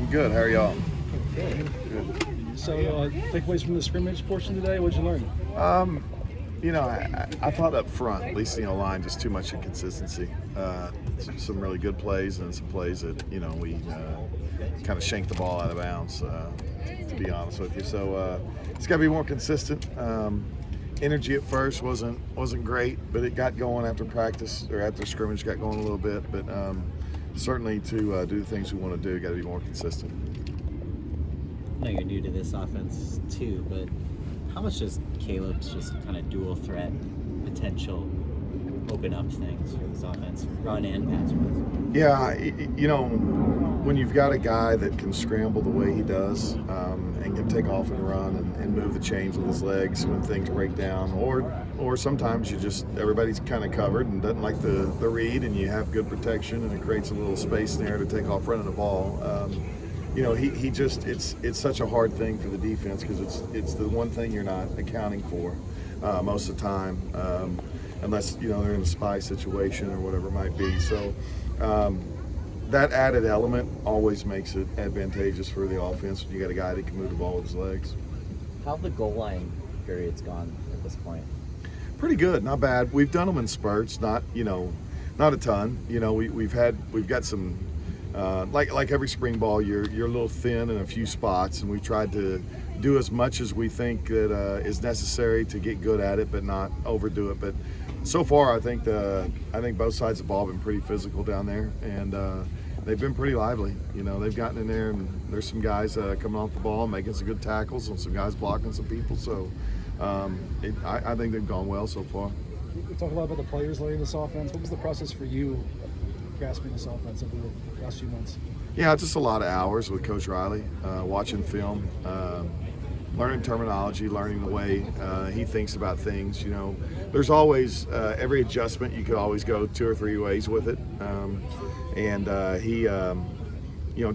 I'm good. How are y'all? Good. Good. So, takeaways from the scrimmage portion today, what'd you learn? I thought up front, at least line, just too much inconsistency. Some really good plays and some plays that we kind of shanked the ball out of bounds. To be honest with you, so it's got to be more consistent. Energy at first wasn't great, but it got going after practice or after scrimmage, got going a little bit. But certainly to do the things we want to do, got to be more consistent. I know you're new to this offense too, but how much does Caleb's just kind of dual threat potential open up things for this offense, run and pass runs? Yeah, when you've got a guy that can scramble the way he does and can take off and run and move the chains with his legs when things break down, or sometimes everybody's kind of covered and doesn't like the read, and you have good protection and it creates a little space there to take off running the ball. It's such a hard thing for the defense because it's the one thing you're not accounting for most of the time, unless they're in a spy situation or whatever it might be. So that added element always makes it advantageous for the offense when you got a guy that can move the ball with his legs. How have the goal line periods gone at this point? Pretty good, not bad. We've done them in spurts, not a ton. We've got some. Like every spring ball, you're a little thin in a few spots, and we tried to do as much as we think that is necessary to get good at it, but not overdo it. But so far, I think both sides of the ball have been pretty physical down there, and they've been pretty lively. They've gotten in there, and there's some guys coming off the ball, making some good tackles, and some guys blocking some people. So I think they've gone well so far. We talk a lot about the players learning this offense. What was the process for you grasping this offense over the last few months? Yeah, just a lot of hours with Coach Riley, watching film, learning terminology, learning the way he thinks about things. There's always every adjustment you could always go 2 or 3 ways with it,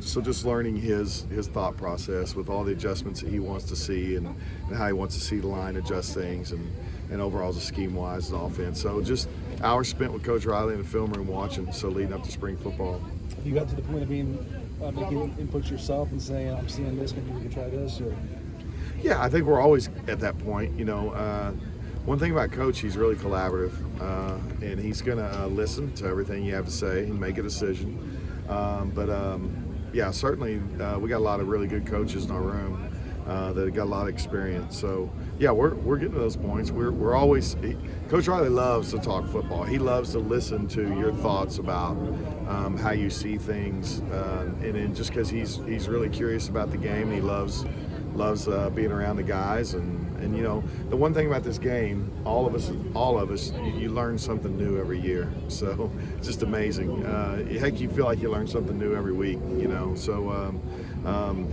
so just learning his thought process with all the adjustments that he wants to see and how he wants to see the line adjust things and overall the scheme-wise and offense. So just hours spent with Coach Riley in the film room watching, so leading up to spring football. You got to the point of being making inputs yourself and saying, I'm seeing this, maybe we can try this? Or? Yeah, I think we're always at that point. One thing about Coach, he's really collaborative, and he's going to listen to everything you have to say and make a decision. Yeah, certainly we got a lot of really good coaches in our room that have got a lot of experience. So yeah, we're getting to those points. We're always Coach Riley loves to talk football. He loves to listen to your thoughts about how you see things, and just because he's really curious about the game, he loves being around the guys, and the one thing about this game, all of us, you learn something new every year. So it's just amazing. Heck, you feel like you learn something new every week. So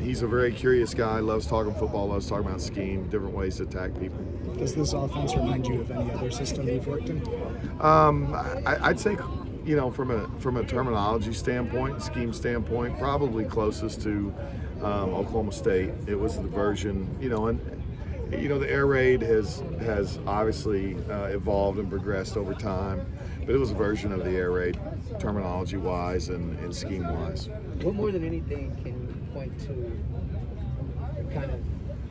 he's a very curious guy. Loves talking football. Loves talking about scheme, different ways to attack people. Does this offense remind you of any other system you've worked in? I'd say, from a terminology standpoint, scheme standpoint, probably closest to Oklahoma State. It was the version, the air raid has obviously evolved and progressed over time, but it was a version of the air raid, terminology-wise and scheme-wise. What more than anything can you point to kind of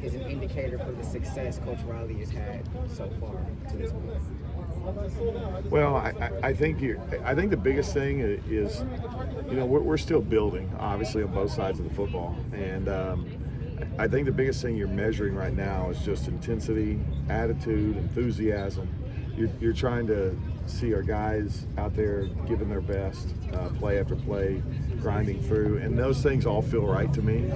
is an indicator for the success Coach Riley has had so far to this point? Well, I think the biggest thing is, we're still building, obviously, on both sides of the football, and I think the biggest thing you're measuring right now is just intensity, attitude, enthusiasm. You're trying to see our guys out there giving their best, play after play, grinding through, and those things all feel right to me.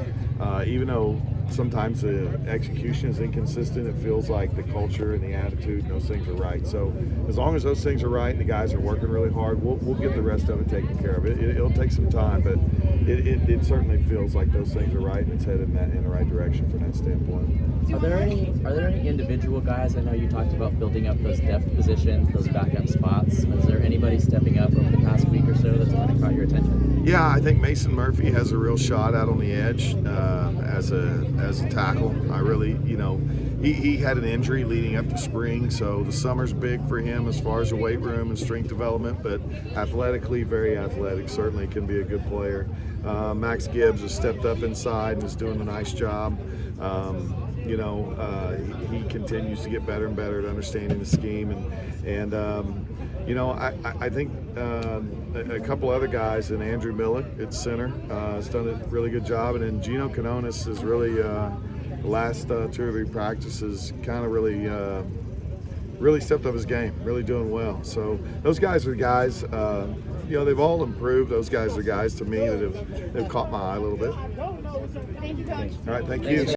Even though sometimes the execution is inconsistent, it feels like the culture and the attitude and those things are right. So as long as those things are right and the guys are working really hard, we'll get the rest of it taken care of. It'll take some time, but it certainly feels like those things are right and it's headed in the right direction from that standpoint. Are there any individual guys? I know you talked about building up those depth positions, those backup spots. Is there anybody stepping up over the past week or so that's kind of caught your attention? Yeah, I think Mason Murphy has a real shot out on the edge as a tackle. I really, he had an injury leading up to spring, so the summer's big for him as far as the weight room and strength development, but athletically, very athletic, certainly can be a good player. Max Gibbs has stepped up inside and is doing a nice job. He continues to get better and better at understanding the scheme, and I think a couple other guys, and Andrew Millick at center has done a really good job, and then Gino Canonis has really the last 2 or 3 practices kind of really stepped up his game, really doing well. So those guys are guys, they've all improved. Those guys are guys to me that have caught my eye a little bit. Thank you, Coach. All right, thank you.